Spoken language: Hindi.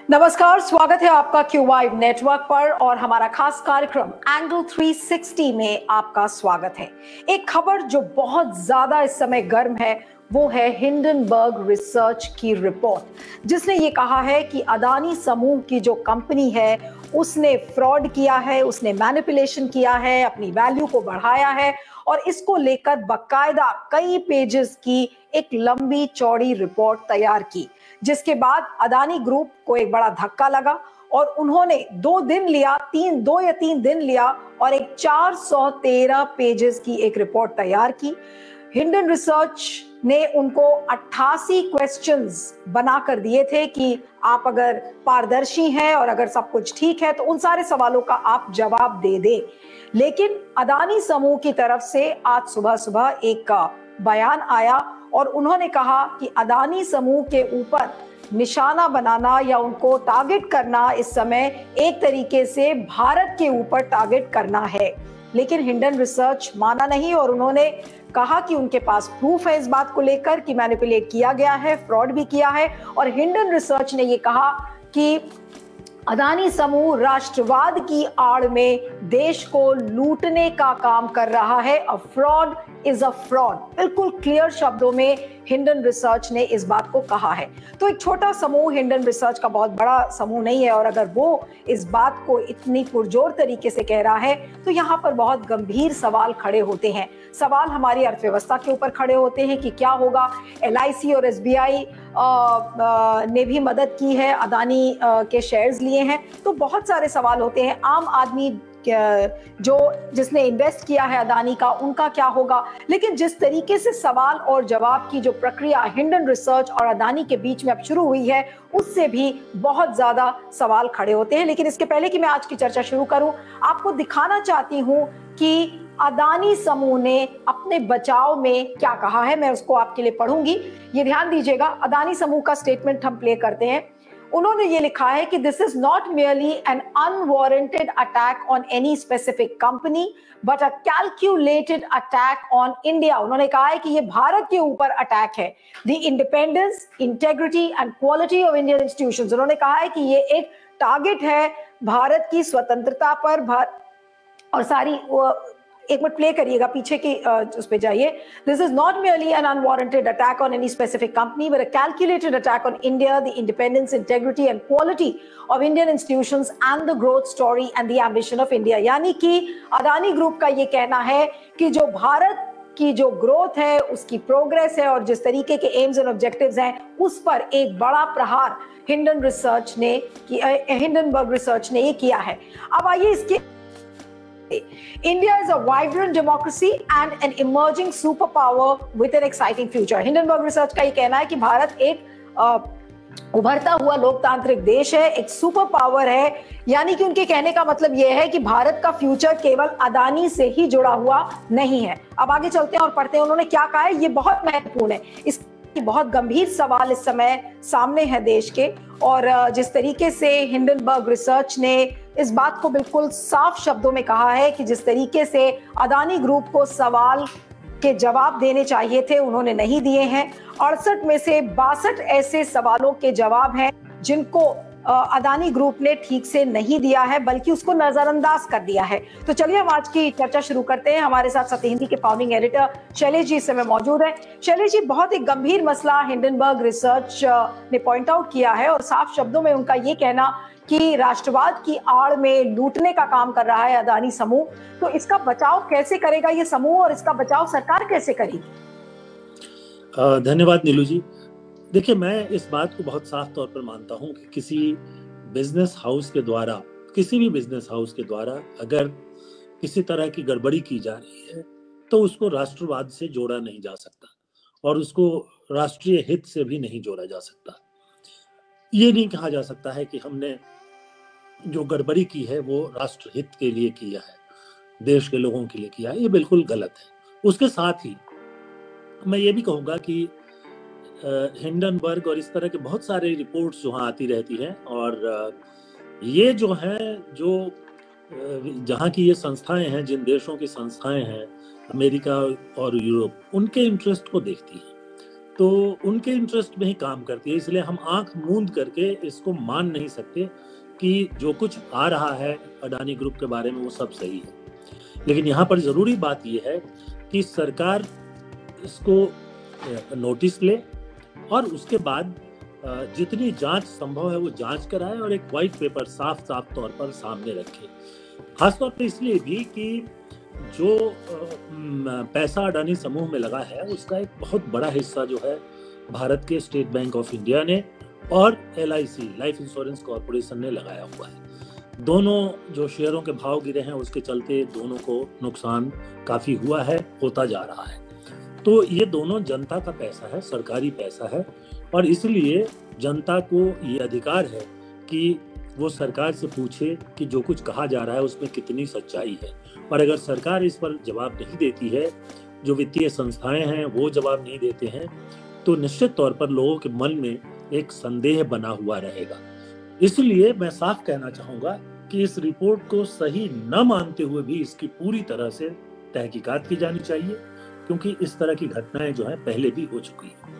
नमस्कार, स्वागत है आपका क्यूवाइव नेटवर्क पर और हमारा खास कार्यक्रम एंगल 360 में आपका स्वागत है। एक खबर जो बहुत ज्यादा इस समय गर्म है वो है हिंडनबर्ग रिसर्च की रिपोर्ट, जिसने ये कहा है कि अदानी समूह की जो कंपनी है उसने फ्रॉड किया है, उसने मैनिपुलेशन किया है, अपनी वैल्यू को बढ़ाया है और इसको लेकर बकायदा कई पेजेस की एक लंबी चौड़ी रिपोर्ट तैयार की, जिसके बाद अदानी ग्रुप को एक बड़ा धक्का लगा और उन्होंने 2 या 3 दिन लिया और एक 413 पेजेस की एक रिपोर्ट तैयार की। हिंडन रिसर्च ने उनको 88 क्वेश्चंस बना कर दिए थे कि आप अगर पारदर्शी हैं और अगर सब कुछ ठीक है तो उन सारे सवालों का आप जवाब दे दें। लेकिन अदानी समूह की तरफ से आज सुबह सुबह एक बयान आया और उन्होंने कहा कि अदानी समूह के ऊपर निशाना बनाना या उनको टारगेट करना इस समय एक तरीके से भारत के ऊपर टारगेट करना है। लेकिन हिंडन रिसर्च माना नहीं और उन्होंने कहा कि उनके पास प्रूफ है इस बात को लेकर कि मैनिपुलेट किया गया है, फ्रॉड भी किया है। और हिंडन रिसर्च ने ये कहा कि अदानी समूह राष्ट्रवाद की आड़ में देश को लूटने का काम कर रहा है। A fraud is a fraud, बिल्कुल क्लियर शब्दों में हिंडन रिसर्च ने इस बात को कहा है। तो एक छोटा समूह हिंडन रिसर्च का बहुत बड़ा समूह नहीं है और अगर वो इस बात को इतनी पुरजोर तरीके से कह रहा है तो यहाँ पर बहुत गंभीर सवाल खड़े होते हैं। सवाल हमारी अर्थव्यवस्था के ऊपर खड़े होते हैं कि क्या होगा। LIC और SBI ने भी मदद की है, अदानी के शेयर्स लिए हैं, तो बहुत सारे सवाल होते हैं। आम आदमी जिसने इन्वेस्ट किया है अदानी का, उनका क्या होगा। लेकिन जिस तरीके से सवाल और जवाब की जो प्रक्रिया हिंडन रिसर्च और अदानी के बीच में अब शुरू हुई है उससे भी बहुत ज्यादा सवाल खड़े होते हैं। लेकिन इसके पहले कि मैं आज की चर्चा शुरू करूं, आपको दिखाना चाहती हूं कि अदानी समूह ने अपने बचाव में क्या कहा है। मैं उसको आपके लिए पढ़ूंगी, ये ध्यान दीजिएगा। अदानी समूह का स्टेटमेंट हम प्ले करते हैं। उन्होंने ये लिखा है कि this is not merely an unwarranted attack on any specific company but a calculated attack on India। उन्होंने कहा है कि ये भारत के ऊपर अटैक है। The independence, integrity and quality of Indian institutions। उन्होंने कहा है कि ये एक टारगेट है भारत की स्वतंत्रता पर। और सारी एक मिनट प्ले करिएगा, पीछे की उस पे जाइए। This is not merely an unwarranted attack on any specific company but a calculated attack on India, the independence, integrity and quality of Indian institutions and the growth story and the ambition of India। यानी कि अदानी ग्रुप का ये कहना है कि जो भारत की जो ग्रोथ है, उसकी प्रोग्रेस है और जिस तरीके के एम्स एंड ऑब्जेक्टिव्स हैं उस पर एक बड़ा प्रहार हिंडनबर्ग रिसर्च ने ये किया है। अब आइए इसके India is a vibrant democracy and an emerging superpower with an exciting future। Hindenburg research का ये कहना है कि भारत एक उभरता हुआ लोकतांत्रिक देश है, एक सुपर पावर है। यानी कि उनके कहने का मतलब यह है कि भारत का फ्यूचर केवल अदानी से ही जुड़ा हुआ नहीं है। अब आगे चलते हैं और पढ़ते हैं उन्होंने क्या कहा है। ये बहुत महत्वपूर्ण है, इसकी बहुत गंभीर सवाल इस समय सामने है देश के। और जिस तरीके से हिंडनबर्ग रिसर्च ने इस बात को बिल्कुल साफ शब्दों में कहा है कि जिस तरीके से अदानी ग्रुप को सवाल के जवाब देने चाहिए थे उन्होंने नहीं दिए हैं। 68 में से 62 ऐसे सवालों के जवाब हैं जिनको अदानी ग्रुप ने ठीक से नहीं दिया है, बल्कि उसको नजरअंदाज कर दिया है। तो चलिए हम आज की चर्चा शुरू करते हैं। हमारे साथ सत्य हिंदी के फाउंडिंग एडिटर शैलेश जी इस समय मौजूद है। शैलेश जी, बहुत एक गंभीर मसला हिंडनबर्ग रिसर्च ने पॉइंट आउट किया है और साफ शब्दों में उनका ये कहना कि राष्ट्रवाद की आड़ में लूटने का काम कर रहा है अदानी समूह। तो इसका बचाव कैसे करेगा ये समूह और इसका बचाव सरकार कैसे करेगी? धन्यवाद नीलू जी। देखिए, मैं इस बात को बहुत साफ तौर पर मानता हूं कि किसी भी बिजनेस हाउस के द्वारा अगर किसी तरह की गड़बड़ी की जा रही है तो उसको राष्ट्रवाद से जोड़ा नहीं जा सकता और उसको राष्ट्रीय हित से भी नहीं जोड़ा जा सकता। ये नहीं कहा जा सकता है कि हमने जो गड़बड़ी की है वो राष्ट्र हित के लिए किया है, देश के लोगों के लिए किया है। ये बिल्कुल गलत है। उसके साथ ही मैं ये भी कहूँगा कि हिंडनबर्ग और इस तरह के बहुत सारे रिपोर्ट्स वहाँ आती रहती हैं और ये जो है जहाँ की ये संस्थाएं हैं, जिन देशों की संस्थाएं हैं, अमेरिका और यूरोप, उनके इंटरेस्ट को देखती हैं। तो उनके इंटरेस्ट में ही काम करती है। इसलिए हम आंख मूंद करके इसको मान नहीं सकते कि जो कुछ आ रहा है अडानी ग्रुप के बारे में वो सब सही है। लेकिन यहाँ पर जरूरी बात यह है कि सरकार इसको नोटिस ले और उसके बाद जितनी जांच संभव है वो जांच कराए और एक व्हाइट पेपर साफ साफ तौर पर सामने रखे। खासतौर पर इसलिए भी कि जो पैसा अडानी समूह में लगा है उसका एक बहुत बड़ा हिस्सा जो है भारत के स्टेट बैंक ऑफ इंडिया ने और LIC लाइफ इंश्योरेंस कॉर्पोरेशन ने लगाया हुआ है। दोनों जो शेयरों के भाव गिरे हैं उसके चलते दोनों को नुकसान काफी हुआ है, होता जा रहा है। तो ये दोनों जनता का पैसा है, सरकारी पैसा है और इसलिए जनता को ये अधिकार है कि वो सरकार से पूछे कि जो कुछ कहा जा रहा है उसमें कितनी सच्चाई है। और अगर सरकार इस पर जवाब नहीं देती है, जो वित्तीय संस्थाएं हैं वो जवाब नहीं देते हैं, तो निश्चित तौर पर लोगों के मन में एक संदेह बना हुआ रहेगा। इसलिए मैं साफ कहना चाहूंगा कि इस रिपोर्ट को सही न मानते हुए भी इसकी पूरी तरह से तहकीकात की जानी चाहिए, क्योंकि इस तरह की घटनाएं जो है पहले भी हो चुकी है।